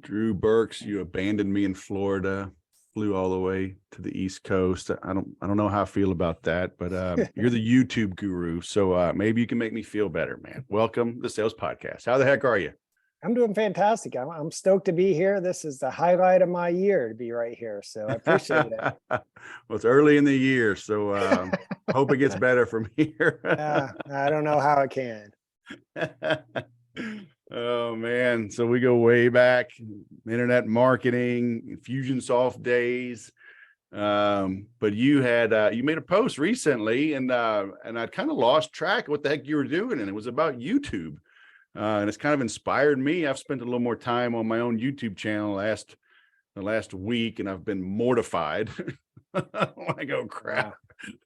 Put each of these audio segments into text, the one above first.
Drew Burks, you abandoned me in Florida, flew all the way to the East Coast. I don't know how I feel about that, but you're the YouTube guru, so maybe you can make me feel better, man. Welcome to the Sales Podcast. How the heck are you? I'm doing fantastic. I'm stoked to be here. This is the highlight of my year to be right here. So I appreciate it. Well, it's early in the year, so I hope it gets better from here. I don't know how it can. Oh man, so we go way back, internet marketing, Infusionsoft days. But you made a post recently, and I kind of lost track of what the heck you were doing, and it was about YouTube. And it's kind of inspired me. I've spent a little more time on my own YouTube channel the last week, and I've been mortified. I go, crap,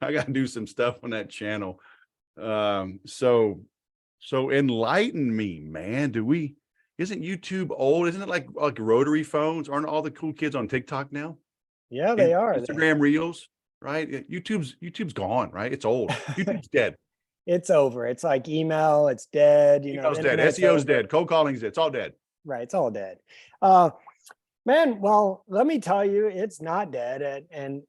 I got to do some stuff on that channel. So enlighten me, man. Isn't YouTube old? Isn't it like rotary phones? Aren't all the cool kids on TikTok now? Yeah, they are. Instagram Reels, right? YouTube's gone, right? It's old. YouTube's dead. It's over. It's like email. It's dead. Email's dead. SEO's dead. Cold calling's dead. It's all dead. Right. It's all dead. Man, well, let me tell you, it's not dead. And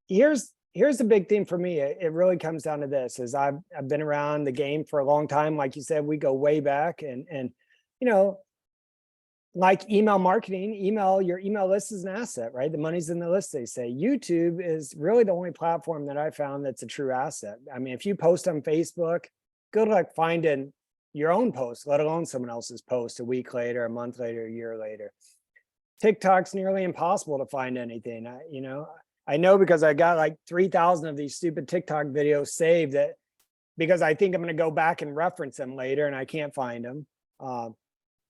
here's the big thing for me. It really comes down to this: is I've been around the game for a long time. Like you said, we go way back, and like email marketing, your email list is an asset, right? The money's in the list, they say. YouTube is really the only platform that I found that's a true asset. I mean, if you post on Facebook, good luck finding your own post, let alone someone else's post a week later, a month later, a year later. TikTok's nearly impossible to find anything. I know because I got like 3,000 of these stupid TikTok videos saved because I think I'm going to go back and reference them later and I can't find them.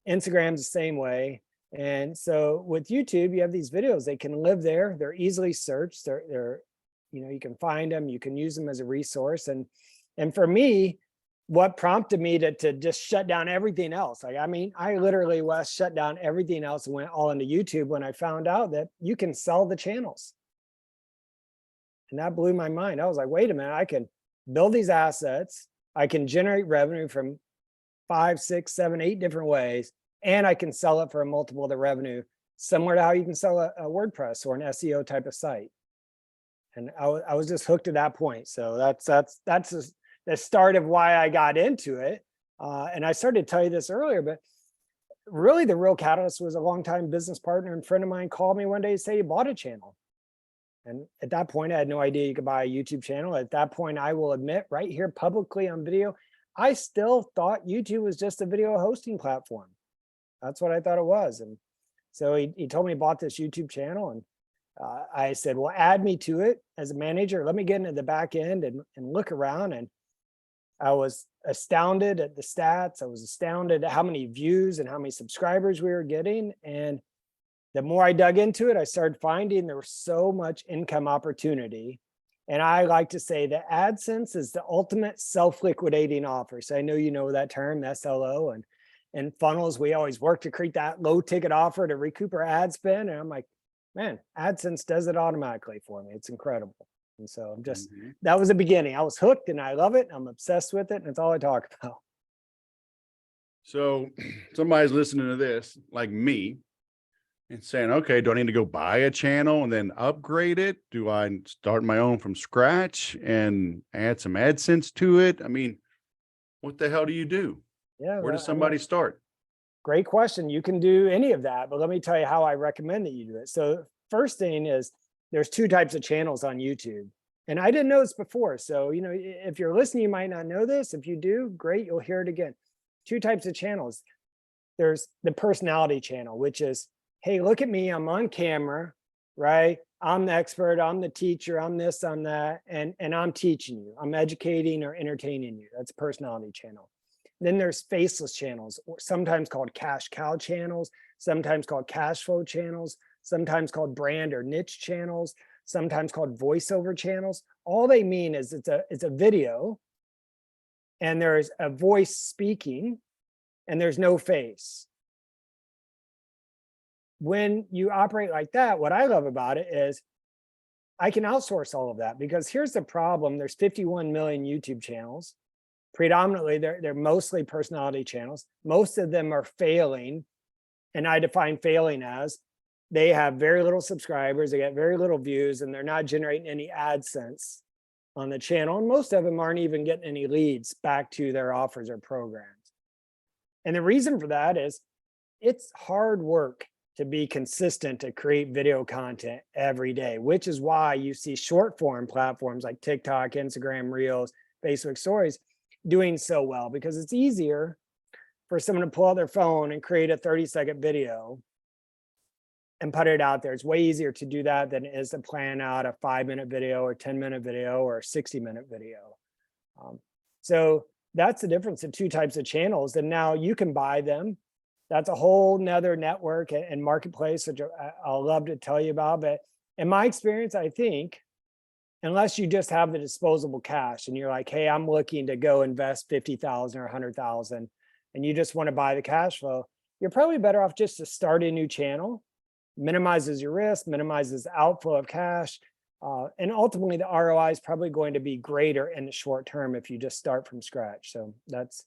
Instagram's the same way. And so with YouTube, you have these videos, they can live there. They're easily searched. They're you can find them, you can use them as a resource. And for me, what prompted me to just shut down everything else? I literally shut down everything else and went all into YouTube when I found out that you can sell the channels. And that blew my mind. I was like, wait a minute, I can build these assets. I can generate revenue from 5, 6, 7, 8 different ways, and I can sell it for a multiple of the revenue, similar to how you can sell a WordPress or an SEO type of site. And I was just hooked at that point. So that's the start of why I got into it. And I started to tell you this earlier, but really the real catalyst was a longtime business partner and friend of mine called me one day and say he bought a channel. And at that point, I had no idea you could buy a YouTube channel. At that point, I will admit right here publicly on video, I still thought YouTube was just a video hosting platform. That's what I thought it was. And so he told me he bought this YouTube channel, and I said, well, add me to it as a manager. Let me get into the back end and look around. And I was astounded at the stats. I was astounded at how many views and how many subscribers we were getting. And the more I dug into it, I started finding there was so much income opportunity. And I like to say that AdSense is the ultimate self-liquidating offer. So I know you know that term, SLO, and funnels. We always work to create that low ticket offer to recoup our ad spend. And I'm like, man, AdSense does it automatically for me. It's incredible. And so I'm just, that was the beginning. I was hooked and I love it. I'm obsessed with it. And it's all I talk about. So somebody's listening to this like me and saying, okay, do I need to go buy a channel and then upgrade it? Do I start my own from scratch and add some AdSense to it? I mean, what the hell do you do? Yeah. Where does somebody start? Great question. You can do any of that, but let me tell you how I recommend that you do it. So first thing is there's 2 types of channels on YouTube. And I didn't know this before. So, if you're listening, you might not know this. If you do, great, you'll hear it again. 2 types of channels. There's the personality channel, which is, hey, look at me, I'm on camera, right? I'm the expert, I'm the teacher, I'm this, I'm that, and I'm teaching you, I'm educating or entertaining you. That's a personality channel. Then there's faceless channels, sometimes called cash cow channels, sometimes called cash flow channels, sometimes called brand or niche channels, sometimes called voiceover channels. All they mean is it's a video and there's a voice speaking and there's no face. When you operate like that, what I love about it is I can outsource all of that, because here's the problem. There's 51 million YouTube channels. Predominantly, they're mostly personality channels. Most of them are failing And I define failing as they have very little subscribers, they get very little views, and they're not generating any AdSense on the channel. And most of them aren't even getting any leads back to their offers or programs. And the reason for that is it's hard work to be consistent to create video content every day, which is why you see short form platforms like TikTok, Instagram Reels, Facebook Stories doing so well, because it's easier for someone to pull out their phone and create a 30-second video and put it out there. It's way easier to do that than it is to plan out a 5-minute video or 10-minute video or a 60-minute video. So that's the difference in two types of channels. And now you can buy them. That's a whole nother network and marketplace, which I'll love to tell you about. But in my experience, I think, unless you just have the disposable cash and you're like, hey, I'm looking to go invest 50,000 or 100,000, and you just want to buy the cash flow, you're probably better off just to start a new channel. Minimizes your risk, minimizes the outflow of cash. And ultimately the ROI is probably going to be greater in the short term if you just start from scratch. So that's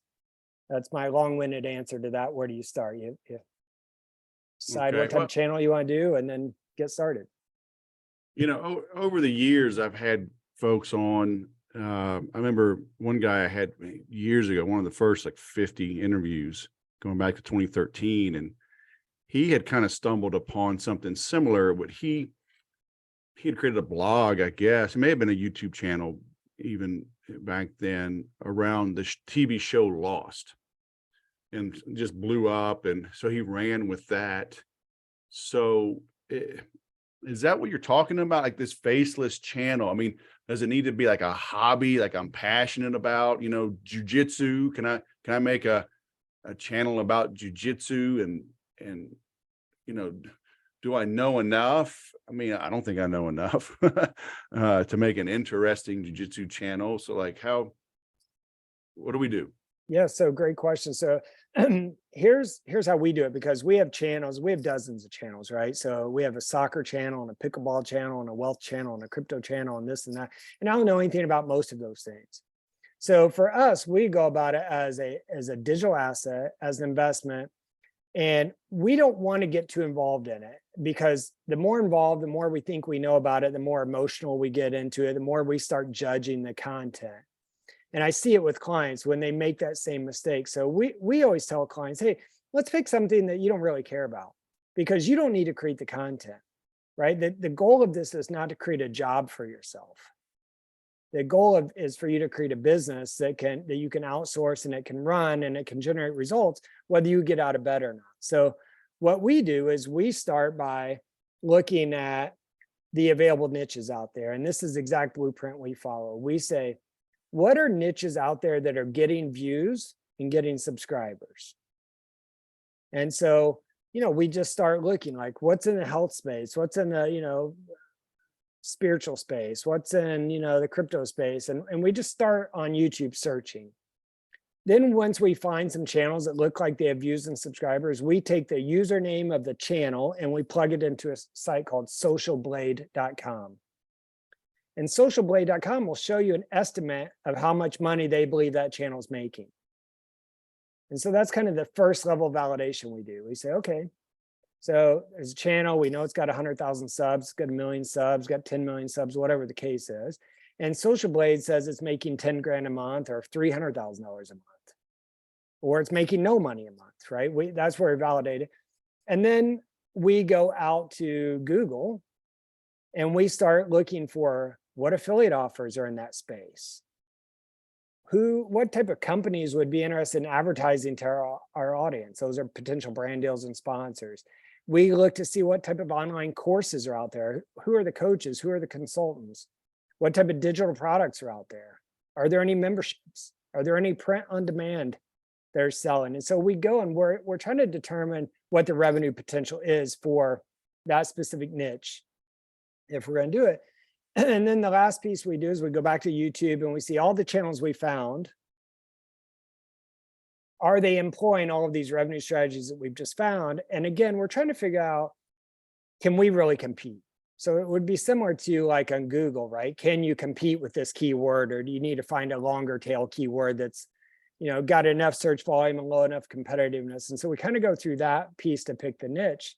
my long-winded answer to that. Where do you start? You decide what type of channel you want to do and then get started. You know, over the years, I've had folks on, I remember one guy I had years ago, one of the first like 50 interviews going back to 2013. And he had kind of stumbled upon something similar. What he had created a blog, I guess. It may have been a YouTube channel even back then around the TV show Lost, and just blew up. And so he ran with that. So is that what you're talking about? Like this faceless channel? I mean, does it need to be like a hobby, like I'm passionate about, you know, jujitsu? Can I make a channel about jujitsu and, you know, do I know enough? I mean, I don't think I know enough to make an interesting jiu-jitsu channel. So like what do we do? Yeah, so great question. So here's how we do it, because we have channels, we have dozens of channels, right? So we have a soccer channel and a pickleball channel and a wealth channel and a crypto channel and this and that. And I don't know anything about most of those things. So for us, we go about it as a digital asset, as an investment. And we don't want to get too involved in it, because the more involved, the more we think we know about it, the more emotional we get into it, the more we start judging the content. And I see it with clients when they make that same mistake. So we always tell clients, hey, let's pick something that you don't really care about, because you don't need to create the content, right? The goal of this is not to create a job for yourself. The goal is for you to create a business that you can outsource and it can run and it can generate results, whether you get out of bed or not. So what we do is we start by looking at the available niches out there. And this is the exact blueprint we follow. We say, what are niches out there that are getting views and getting subscribers? And so, you know, we just start looking like what's in the health space, what's in the, you know, spiritual space, what's in, you know, the crypto space. And we just start on YouTube searching. Then once we find some channels that look like they have views and subscribers, we take the username of the channel and we plug it into a site called socialblade.com. And socialblade.com will show you an estimate of how much money they believe that channel is making. And so that's kind of the first level of validation we do. We say, okay, so there's a channel, we know it's got 100,000 subs, got 1 million subs, got 10 million subs, whatever the case is. And Social Blade says it's making 10 grand a month or $300,000 a month, or it's making no money a month, right? That's where we validate it. And then we go out to Google and we start looking for what affiliate offers are in that space. What type of companies would be interested in advertising to our audience? Those are potential brand deals and sponsors. We look to see what type of online courses are out there. Who are the coaches? Who are the consultants? What type of digital products are out there? Are there any memberships? Are there any print on demand they're selling? And so we go and we're trying to determine what the revenue potential is for that specific niche, if we're going to do it. And then the last piece we do is we go back to YouTube and we see all the channels we found. Are they employing all of these revenue strategies that we've just found? And again, we're trying to figure out, can we really compete? So it would be similar to like on Google, right? Can you compete with this keyword, or do you need to find a longer tail keyword that's, got enough search volume and low enough competitiveness. And so we kind of go through that piece to pick the niche.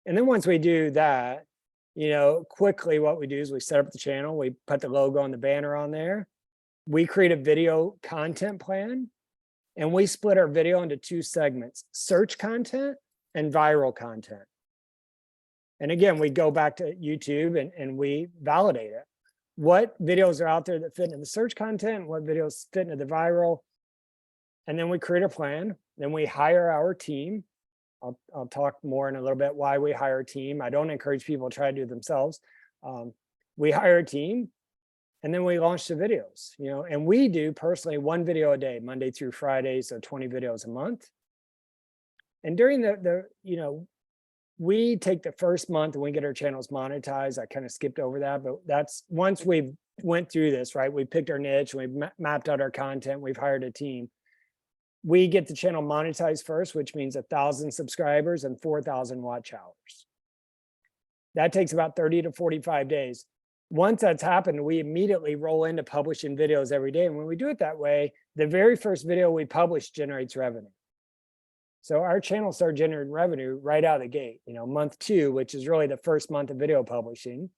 And then once we do that, quickly what we do is we set up the channel, we put the logo and the banner on there. We create a video content plan, and we split our video into 2 segments: search content and viral content. And again, we go back to YouTube and we validate it. What videos are out there that fit into the search content? What videos fit into the viral? And then we create a plan. Then we hire our team. I'll talk more in a little bit why we hire a team. I don't encourage people to try to do it themselves. We hire a team, and then we launch the videos, and we do personally 1 video a day, Monday through Friday, so 20 videos a month. And during we take the first month and we get our channels monetized. I kind of skipped over that, but that's once we went through this, right? We picked our niche, we've mapped out our content, we've hired a team. We get the channel monetized first, which means 1,000 subscribers and 4,000 watch hours. That takes about 30 to 45 days. Once that's happened, we immediately roll into publishing videos every day. And when we do it that way, the very first video we publish generates revenue. So our channel started generating revenue right out of the gate, month 2, which is really the first month of video publishing.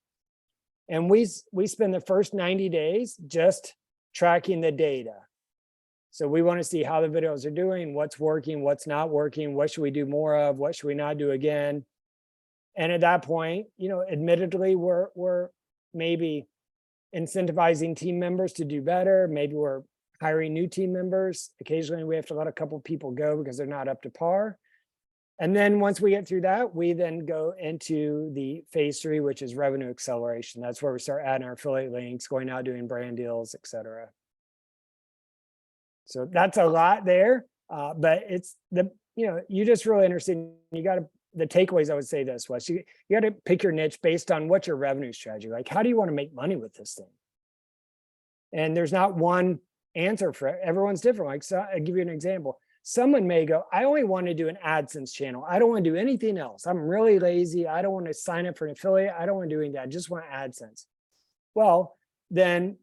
And we spend the first 90 days just tracking the data. So we want to see how the videos are doing, what's working, what's not working, what should we do more of, what should we not do again. And at that point, admittedly, we're maybe incentivizing team members to do better. Maybe we're hiring new team members. Occasionally we have to let a couple of people go because they're not up to par. And then once we get through that, we then go into the phase 3, which is revenue acceleration. That's where we start adding our affiliate links, going out doing brand deals, et cetera. So that's a lot there, but it's you just really understand. The takeaways I would say this was you got to pick your niche based on what's your revenue strategy. Like, how do you want to make money with this thing? And there's not one answer for it. Everyone's different. Like, so I'll give you an example. Someone may go, I only want to do an AdSense channel. I don't want to do anything else. I'm really lazy. I don't want to sign up for an affiliate. I don't want to do anything. I just want AdSense. Well, then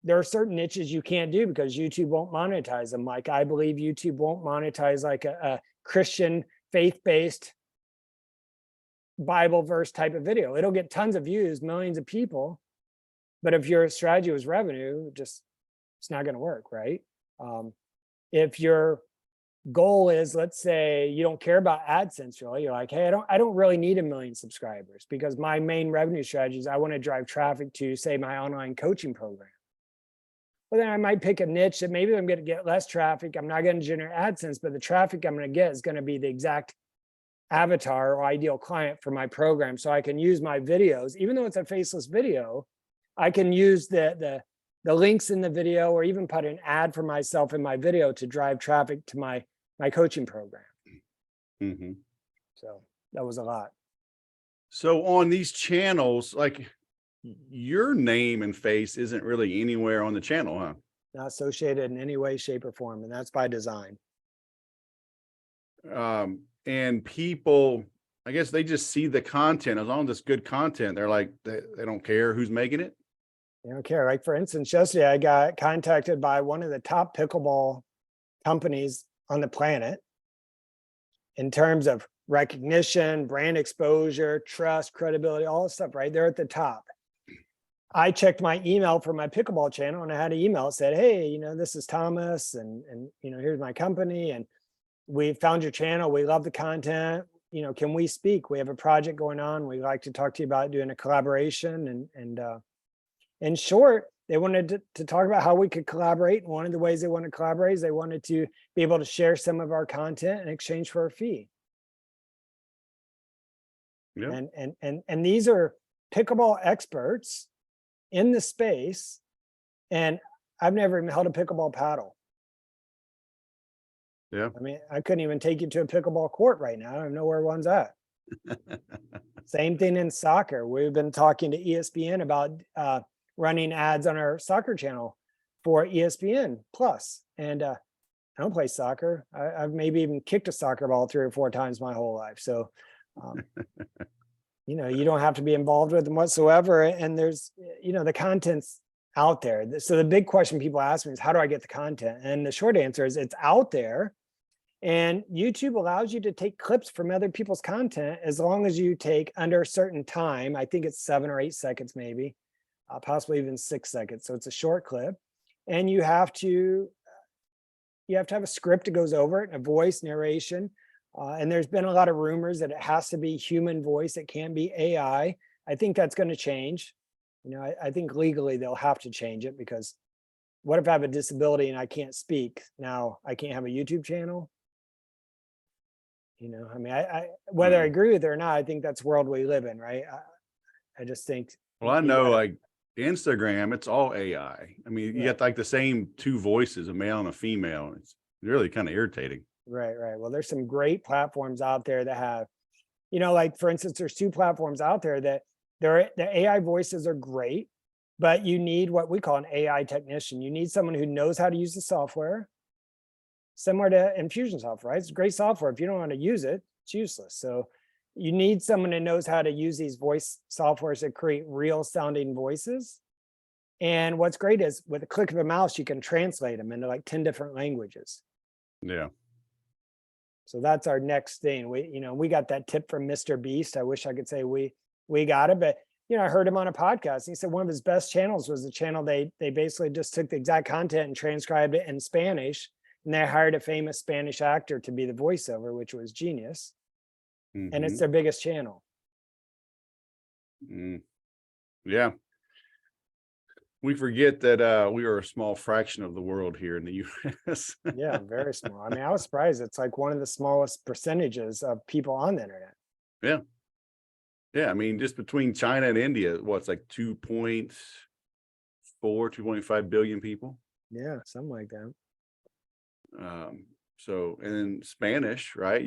there are certain niches you can't do because YouTube won't monetize them. Like, I believe YouTube won't monetize like a Christian faith-based Bible verse type of video. It'll get tons of views, millions of people. But if your strategy was revenue, it's not going to work, right? If your goal is, let's say you don't care about AdSense really, you're like, hey, I don't really need 1 million subscribers because my main revenue strategy is I want to drive traffic to, say, my online coaching program. Well, then I might pick a niche that maybe I'm going to get less traffic. I'm not going to generate AdSense, but the traffic I'm going to get is going to be the exact avatar or ideal client for my program. So I can use my videos, even though it's a faceless video, I can use the links in the video or even put an ad for myself in my video to drive traffic to my coaching program. Mm-hmm. So that was a lot. So on these channels, like, your name and face isn't really anywhere on the channel, huh? Not associated in any way, shape, or form, and that's by design. And people, I guess they just see the content. As long as it's good content, they're like, they don't care who's making it. They don't care. Like, for instance, yesterday I got contacted by one of the top pickleball companies on the planet in terms of recognition, brand exposure, trust, credibility, all this stuff, right? They're at the top. I checked my email for my pickleball channel and I had an email that said, hey, this is Thomas and here's my company and we found your channel. We love the content. Can we speak? We have a project going on. We'd like to talk to you about doing a collaboration. And in short, they wanted to talk about how we could collaborate. And one of the ways they wanted to collaborate is they wanted to be able to share some of our content in exchange for a fee. Yeah. And these are pickleball experts in the space, and I've never even held a pickleball paddle. Yeah. I mean, I couldn't even take you to a pickleball court right now. I don't know where one's at. Same thing in soccer. We've been talking to ESPN about running ads on our soccer channel for ESPN Plus. And I don't play soccer. I've maybe even kicked a soccer ball 3 or 4 times my whole life. So, you don't have to be involved with them whatsoever. And there's, the content's out there. So the big question people ask me is, how do I get the content? And the short answer is it's out there. And YouTube allows you to take clips from other people's content as long as you take under a certain time. I think it's 7 or 8 seconds, maybe, possibly even 6 seconds. So it's a short clip. And you have to have a script that goes over it, and a voice narration. And there's been a lot of rumors that it has to be human voice. It can't be AI. I think that's going to change. I think legally they'll have to change it, because what if I have a disability and I can't speak? Now I can't have a YouTube channel. I mean, whether I agree with it or not, I think that's the world we live in, right? I just think. Well, I know like Instagram, it's all AI. I mean, you got like the same 2 voices, a male and a female. It's really kind of irritating. Right. Well, there's some great platforms out there that have, like for instance, there's 2 platforms out there that the AI voices are great, but you need what we call an AI technician. You need someone who knows how to use the software, similar to Infusionsoft, right? It's great software. If you don't know how to use it, it's useless. So you need someone who knows how to use these voice softwares to create real sounding voices. And what's great is with a click of a mouse, you can translate them into like 10 different languages. Yeah. So that's our next thing. We got that tip from Mr. Beast. I wish I could say we got it, but I heard him on a podcast. He said one of his best channels was the channel they basically just took the exact content and transcribed it in Spanish, and they hired a famous Spanish actor to be the voiceover, which was genius. And it's their biggest channel. Yeah. We forget that we are a small fraction of the world here in the US. Yeah, very small. I mean, I was surprised. It's like one of the smallest percentages of people on the internet. Yeah. Yeah. I mean, just between China and India, what's like 2.4, 2.5 billion people? Yeah, something like that. So, and then Spanish, right?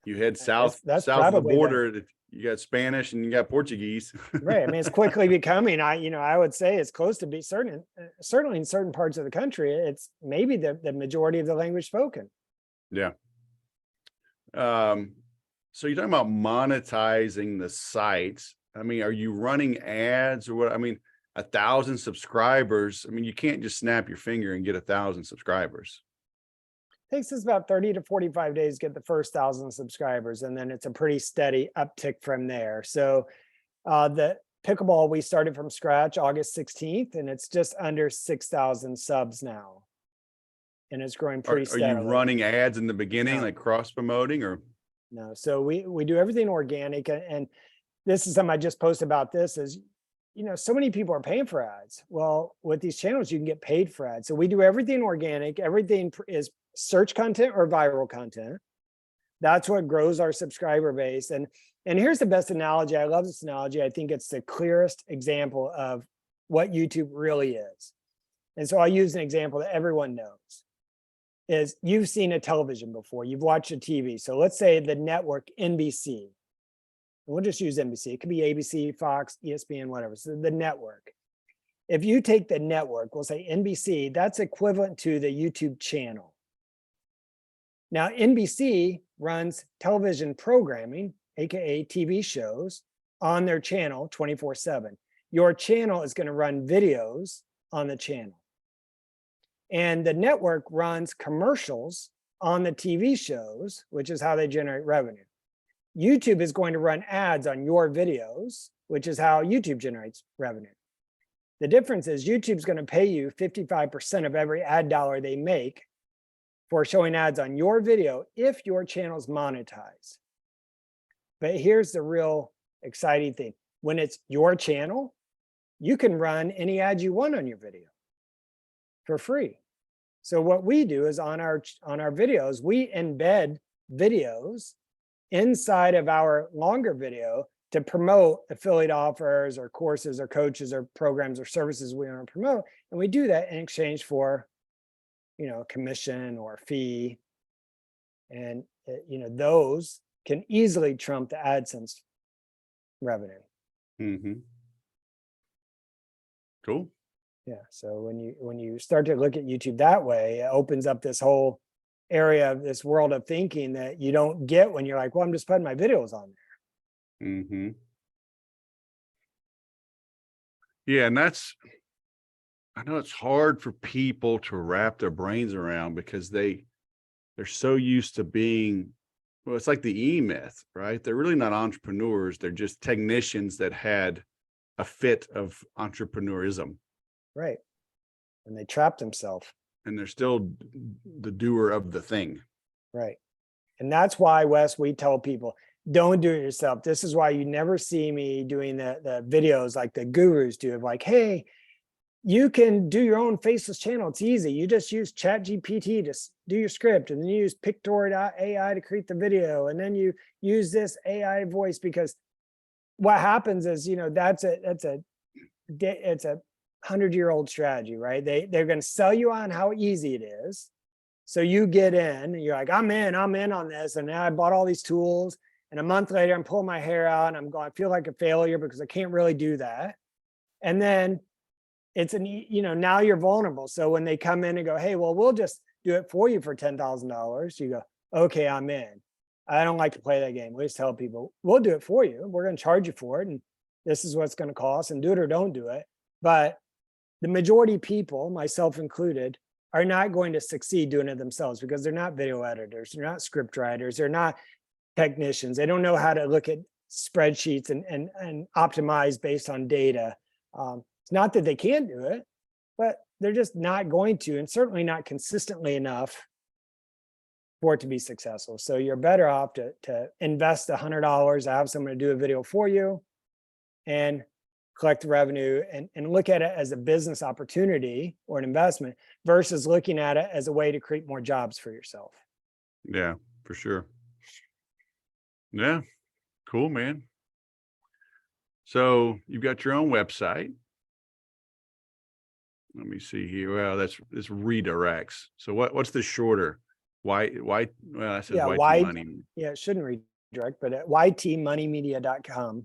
You head south that's of the border. You got Spanish and you got Portuguese. Right. I mean, it's quickly becoming, I would say it's close to be certainly in certain parts of the country, it's maybe the majority of the language spoken. Yeah. So you're talking about monetizing the sites. I mean, are you running ads or what? I mean, 1,000 subscribers. I mean, you can't just snap your finger and get 1,000 subscribers. Takes us about 30 to 45 days to get the first 1,000 subscribers, and then it's a pretty steady uptick from there. So the pickleball, we started from scratch August 16th, and it's just under 6,000 subs now, and it's growing pretty steadily. Are you running ads in the beginning, like cross promoting, or no? So we do everything organic, and this is something I just posted about. This is, so many people are paying for ads. Well, with these channels, you can get paid for ads. So we do everything organic. Everything is search content or viral content. That's what grows our subscriber base. And here's the best analogy. I love this analogy. I think it's the clearest example of what YouTube really is. And so I'll use an example that everyone knows. Is you've seen a television before. You've watched a TV. So let's say the network NBC. We'll just use NBC. It could be ABC, Fox, ESPN, whatever. So the network. If you take the network, we'll say NBC, that's equivalent to the YouTube channel. Now, NBC runs television programming, AKA TV shows, on their channel 24/7. Your channel is going to run videos on the channel. And the network runs commercials on the TV shows, which is how they generate revenue. YouTube is going to run ads on your videos, which is how YouTube generates revenue. The difference is YouTube's going to pay you 55% of every ad dollar they make for showing ads on your video if your channel's monetized. But here's the real exciting thing. When it's your channel, you can run any ads you want on your video for free. So what we do is on our videos, we embed videos inside of our longer video to promote affiliate offers or courses or coaches or programs or services we want to promote. And we do that in exchange for, commission or fee. And, those can easily trump the AdSense revenue. Mm-hmm. Cool. Yeah. So when you start to look at YouTube that way, it opens up this whole area of this world of thinking that you don't get when you're like, well, I'm just putting my videos on there. Mm-hmm. Yeah. And I know it's hard for people to wrap their brains around because they're so used to being, well, it's like the E-myth, right? They're really not entrepreneurs. They're just technicians that had a fit of entrepreneurism. Right. And they trap themselves. And they're still the doer of the thing. Right. And that's why, Wes, we tell people, don't do it yourself. This is why you never see me doing the videos like the gurus do of like, hey, you can do your own faceless channel. It's easy. You just use ChatGPT to do your script, and then you use Pictory.ai to create the video. And then you use this AI voice, because what happens is, it's a 100-year-old strategy, right? They're going to sell you on how easy it is. So you get in, and you're like, I'm in on this. And now I bought all these tools. And a month later, I'm pulling my hair out and I'm going, I feel like a failure because I can't really do that. And then it's now you're vulnerable. So when they come in and go, hey, well, we'll just do it for you for $10,000. You go, okay, I'm in. I don't like to play that game. We just tell people, we'll do it for you. We're going to charge you for it. And this is what's going to cost, and do it or don't do it. But the majority of people, myself included, are not going to succeed doing it themselves because they're not video editors. They're not script writers. They're not technicians. They don't know how to look at spreadsheets and optimize based on data. It's not that they can't do it, but they're just not going to, and certainly not consistently enough for it to be successful. So you're better off to invest $100, have someone to do a video for you, and collect the revenue and look at it as a business opportunity or an investment versus looking at it as a way to create more jobs for yourself. Yeah, for sure. Yeah, cool, man. So you've got your own website. Let me see here. Well, it's redirects. So what's the shorter? Why? Well, that says YT Money. Yeah, it shouldn't redirect, but at ytmoneymedia.com.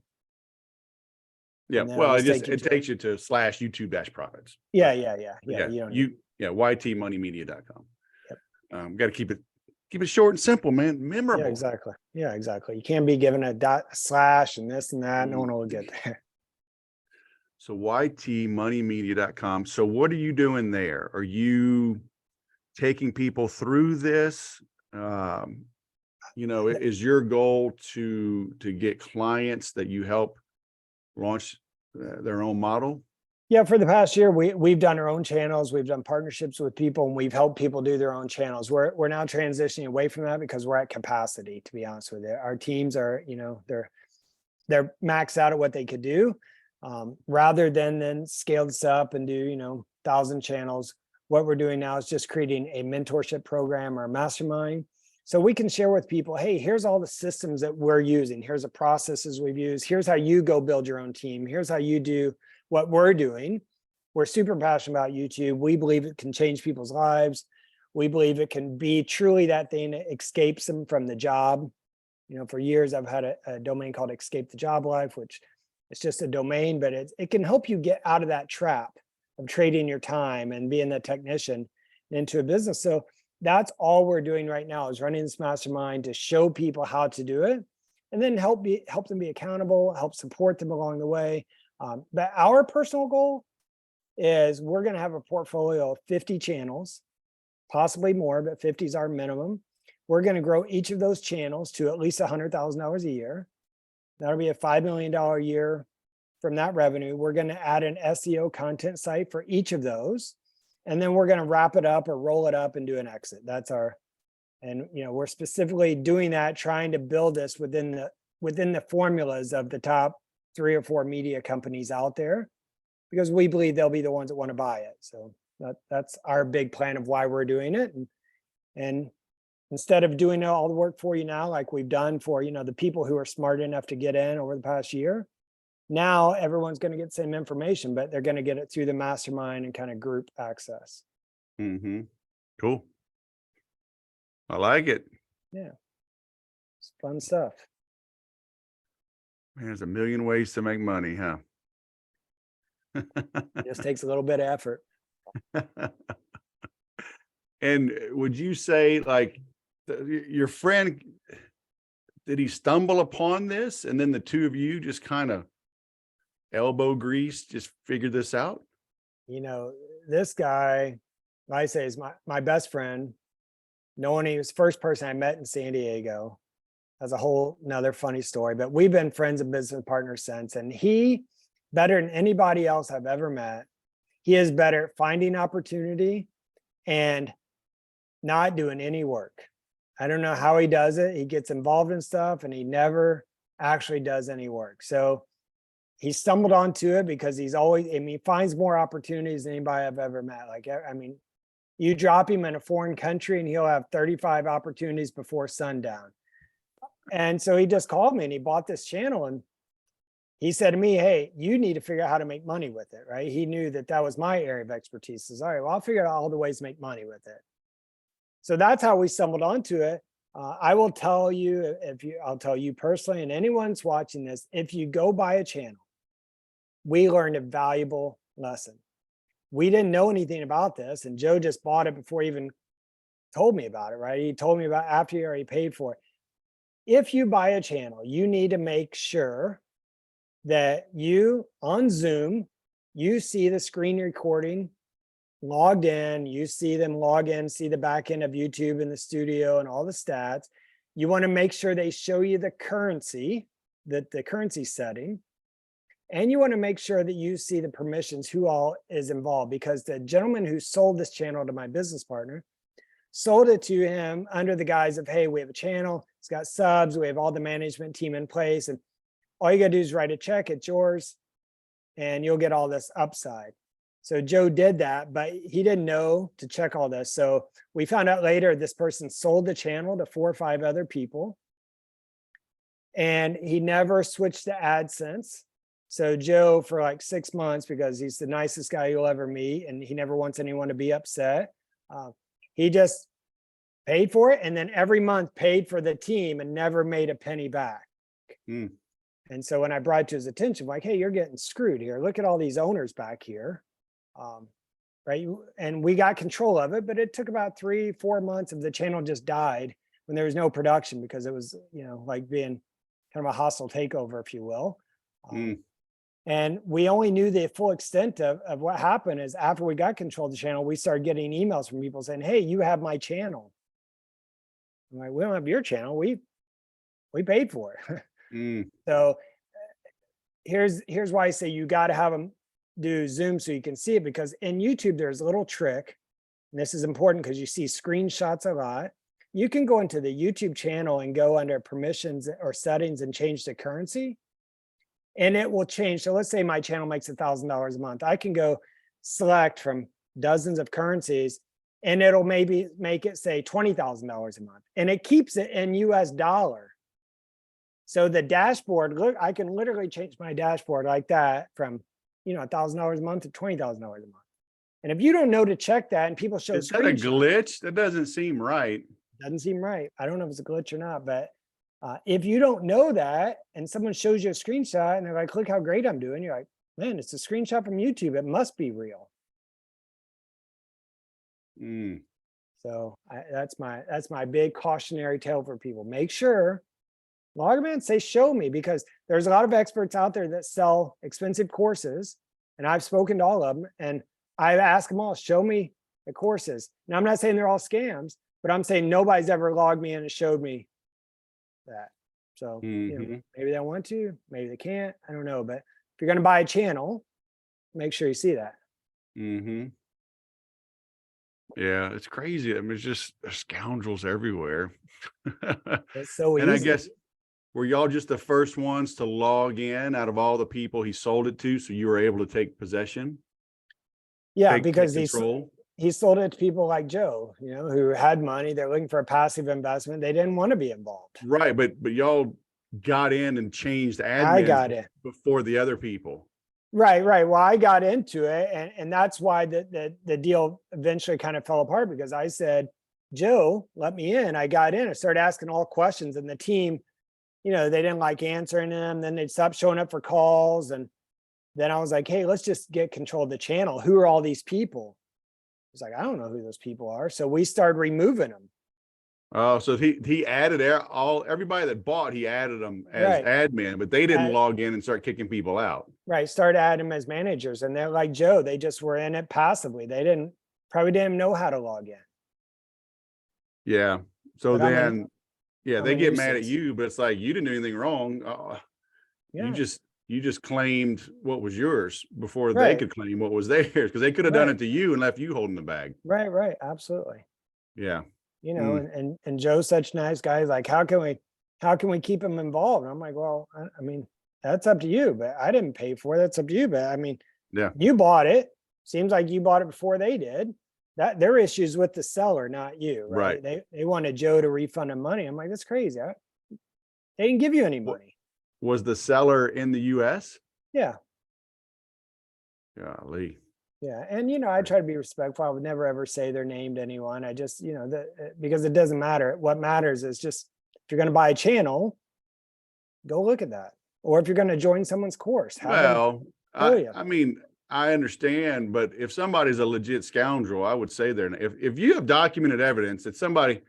Yeah, well, it takes you to /YouTube-profits. Yeah. ytmoneymedia.com. Yep. Got to keep it short and simple, man. Memorable. Yeah, exactly. You can't be given a slash and this and that. No one will get there. So ytmoneymedia.com. So what are you doing there? Are you taking people through this? Is your goal to get clients that you help launch their own model? Yeah, for the past year, we've done our own channels. We've done partnerships with people, and we've helped people do their own channels. We're now transitioning away from that because we're at capacity, to be honest with you. Our teams are, they're maxed out at what they could do. Rather than scale this up and do, 1,000 channels, what we're doing now is just creating a mentorship program or a mastermind. So we can share with people, hey, here's all the systems that we're using. Here's the processes we've used. Here's how you go build your own team. Here's how you do what we're doing. We're super passionate about YouTube. We believe it can change people's lives. We believe it can be truly that thing that escapes them from the job. For years, I've had a domain called Escape the Job Life, which it's just a domain, but it can help you get out of that trap of trading your time and being the technician into a business. So that's all we're doing right now, is running this mastermind to show people how to do it, and then help them be accountable, help support them along the way. But our personal goal is we're going to have a portfolio of 50 channels, possibly more, but 50 is our minimum. We're going to grow each of those channels to at least $100,000 a year. That'll be a $5 million a year from that revenue. We're going to add an SEO content site for each of those. And then we're going to wrap it up or roll it up and do an exit. We're specifically doing that, trying to build this within the formulas of the top 3 or 4 media companies out there, because we believe they'll be the ones that want to buy it. So that's our big plan of why we're doing it. And instead of doing all the work for you now, like we've done for, the people who are smart enough to get in over the past year, now everyone's going to get the same information, but they're going to get it through the mastermind and kind of group access. Mm-hmm. Cool. I like it. Yeah. It's fun stuff. Man, there's a million ways to make money, huh? It just takes a little bit of effort. And would you say, like, your friend, did he stumble upon this and then the two of you just kind of elbow grease, just figured this out? You know, this guy, I say, is my best friend. Knowing he was the first person I met in San Diego. That's a whole another funny story, but we've been friends and business partners since. And he, better than anybody else I've ever met, he is better at finding opportunity and not doing any work. I don't know how he does it. He gets involved in stuff and he never actually does any work. So he stumbled onto it because he's always, I mean, he finds more opportunities than anybody I've ever met. Like, I mean, you drop him in a foreign country and he'll have 35 opportunities before sundown. And so he just called me and he bought this channel and he said to me, hey, you need to figure out how to make money with it, right? He knew that that was my area of expertise. He says, all right, well, I'll figure out all the ways to make money with it. So that's how we stumbled onto it. I will tell you, I'll tell you personally, and anyone's watching this, if you go buy a channel, we learned a valuable lesson. We didn't know anything about this, and Joe just bought it before he even told me about it, right? He told me about after he already paid for it. If you buy a channel, you need to make sure that you, on Zoom, you see the screen recording logged in, you see them log in, see the back end of YouTube in the studio and all the stats. You want to make sure they show you the currency, the currency setting. And you want to make sure that you see the permissions, who all is involved, because the gentleman who sold this channel to my business partner sold it to him under the guise of, hey, we have a channel, it's got subs, we have all the management team in place, and all you got to do is write a check, it's yours, and you'll get all this upside. So Joe did that, but he didn't know to check all this. So we found out later this person sold the channel to 4 or 5 other people, and he never switched to AdSense. So Joe, for like 6 months, because he's the nicest guy you'll ever meet, and he never wants anyone to be upset, he just paid for it, and then every month paid for the team and never made a penny back. Mm. And so when I brought it to his attention, like, hey, you're getting screwed here. Look at all these owners back here. Right. And we got control of it, but it took about 3-4 months of the channel just died when there was no production, because it was, you know, like being kind of a hostile takeover, if you will. And we only knew the full extent of what happened is after we got control of the channel, we started getting emails from people saying, hey, you have my channel. I'm like, we don't have your channel. We paid for it. So here's why I say you got to have them do Zoom so you can see it, because in YouTube, there's a little trick. And this is important because you see screenshots a lot. You can go into the YouTube channel and go under permissions or settings and change the currency, and it will change. So let's say my channel makes $1,000 a month. I can go select from dozens of currencies, and it'll maybe make it say $20,000 a month, and it keeps it in US dollar. So the dashboard, look, I can literally change my dashboard like that from, you know, $1,000 a month to $20,000 a month. And if you don't know to check that, and people show Is that a glitch? That doesn't seem right. Doesn't seem right. I don't know if it's a glitch or not, but if you don't know that and someone shows you a screenshot and they're like, look how great I'm doing, you're like, man, it's a screenshot from YouTube. It must be real. So that's my big cautionary tale for people. Make sure, log them in, say, show me, because there's a lot of experts out there that sell expensive courses, and I've spoken to all of them, and I've asked them all, show me the courses. Now, I'm not saying they're all scams, but I'm saying nobody's ever logged me in and showed me that. So you know, maybe they want to, maybe they can't, I don't know. But if you're going to buy a channel, make sure you see that. Yeah, it's crazy. I mean, it's just there's scoundrels everywhere. It's so And easy. I guess, were y'all just the first ones to log in out of all the people he sold it to, so you were able to take possession? Yeah, because control? he sold it to people like Joe, you know, who had money. They're looking for a passive investment. They didn't want to be involved. Right, but y'all got in and changed admins I got it before the other people. Right. Well, I got into it, and that's why the deal eventually kind of fell apart, because I said, Joe, let me in. I got in. I started asking all questions, and the team, you know, they didn't like answering them. Then they'd stop showing up for calls, and then I was like, hey, let's just get control of the channel. Who are all these people? He's like, I don't know who those people are. So we started removing them. Oh, so he added everybody that bought, he added them as Right. admin, but they didn't Uh, log in and start kicking people out. Right. Started adding them as managers, and they're like Joe. They just were in it passively. They probably didn't know how to log in. Yeah. So But then, yeah, I'm they a get mad at nuisance. you, but it's like you didn't do anything wrong. You Yeah. just claimed what was yours before they Right. could claim what was theirs, because they could have done Right. it to you and left you holding the bag. Right. Right. Absolutely. Yeah. You know, Mm. and Joe's such a nice guy. He's like, how can we keep him involved? And I'm like, well, I mean, that's up to you, but I didn't pay for it. That's up to you. But I mean, Yeah. you bought it. Seems like you bought it before they did. That their issues with the seller, not you, right? Right. They wanted Joe to refund them money. I'm like, that's crazy. They didn't give you any What money. was the seller in the US? Yeah. Golly. Yeah. And I try to be respectful. I would never ever say their name to anyone. I just, because it doesn't matter. What matters is just if you're going to buy a channel, go look at that. Or if you're going to join someone's course, have them Well, show you. I mean, I understand, but if somebody's a legit scoundrel, I would say they're, if you have documented evidence that somebody,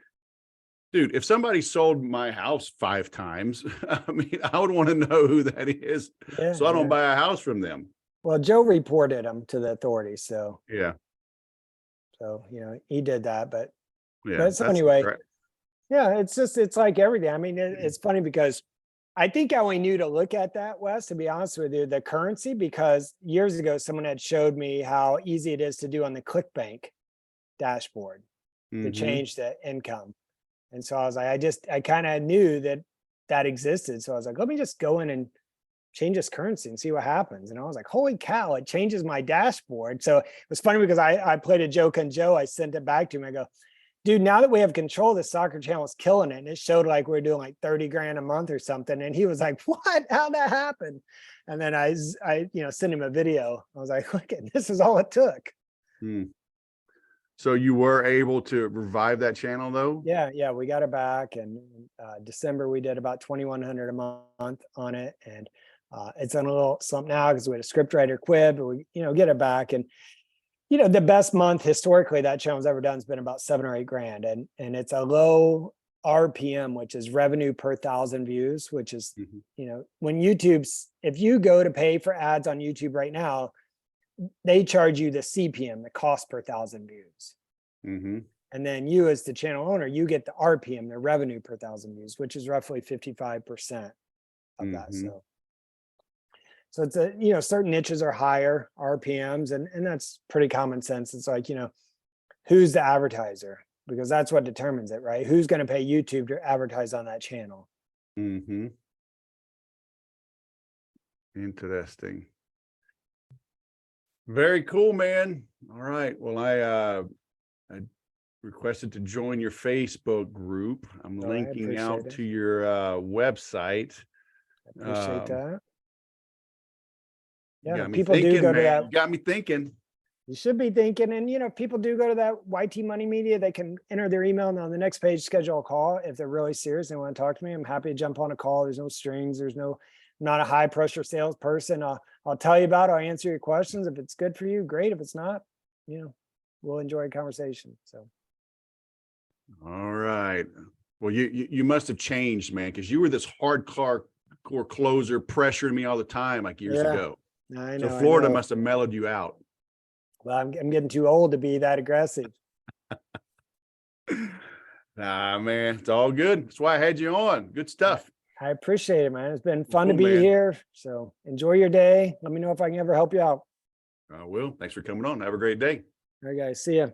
dude, if somebody sold my house 5 times, I mean, I would want to know who that is, Yeah. so I don't Yeah. buy a house from them. Well, Joe reported him to the authorities. Yeah. So, he did that. But Yeah. so anyway, Right. yeah, it's like everything. I mean, it's funny because I think I only knew to look at that, Wes, to be honest with you, the currency, because years ago, someone had showed me how easy it is to do on the ClickBank dashboard to Mhm. change the income. And so I was like, I kind of knew that existed. So I was like, let me just go in and change this currency and see what happens. And I was like, holy cow, it changes my dashboard. So it was funny because I played a joke on Joe. I sent it back to him. I go, dude, now that we have control, the soccer channel is killing it. And it showed like we're doing like 30 grand a month or something. And he was like, what? How'd that happen? And then I sent him a video. I was like, look, this is all it took. Mm. So you were able to revive that channel though? Yeah, we got it back. And December, we did about 2,100 a month on it. And it's on a little slump now because we had a scriptwriter quit, but we, get it back. And the best month historically that channel's ever done has been about 7 or 8 grand. And it's a low RPM, which is revenue per 1,000 views, which is, when if you go to pay for ads on YouTube right now, they charge you the CPM, the cost per 1,000 views. Mm-hmm. And then you as the channel owner, you get the RPM, the revenue per 1,000 views, which is roughly 55% of that. So it's certain niches are higher RPMs, and that's pretty common sense. It's like, who's the advertiser? Because that's what determines it, right? Who's going to pay YouTube to advertise on that channel? Mm-hmm. Interesting. Very cool, man. All right. Well, I requested to join your Facebook group. I'm linking out to your website. I appreciate that. Yeah, got me people thinking, do go man. to that. You got me thinking. You should be thinking, and if people do go to that YT Money Media, they can enter their email, and on the next page, schedule a call. If they're really serious and want to talk to me, I'm happy to jump on a call. There's no strings. I'm not a high pressure salesperson. I'll tell you about it. I'll answer your questions. If it's good for you, great. If it's not, we'll enjoy a conversation. So. All right. Well, you must have changed, man, because you were this hardcore closer pressuring me all the time like years ago. I know. So Florida must have mellowed you out. Well, I'm getting too old to be that aggressive. Nah, man, it's all good. That's why I had you on. Good stuff. I appreciate it, man. It's been fun Cool, to be man. here. So enjoy your day. Let me know if I can ever help you out. I will. Thanks for coming on. Have a great day. All right, guys. See ya.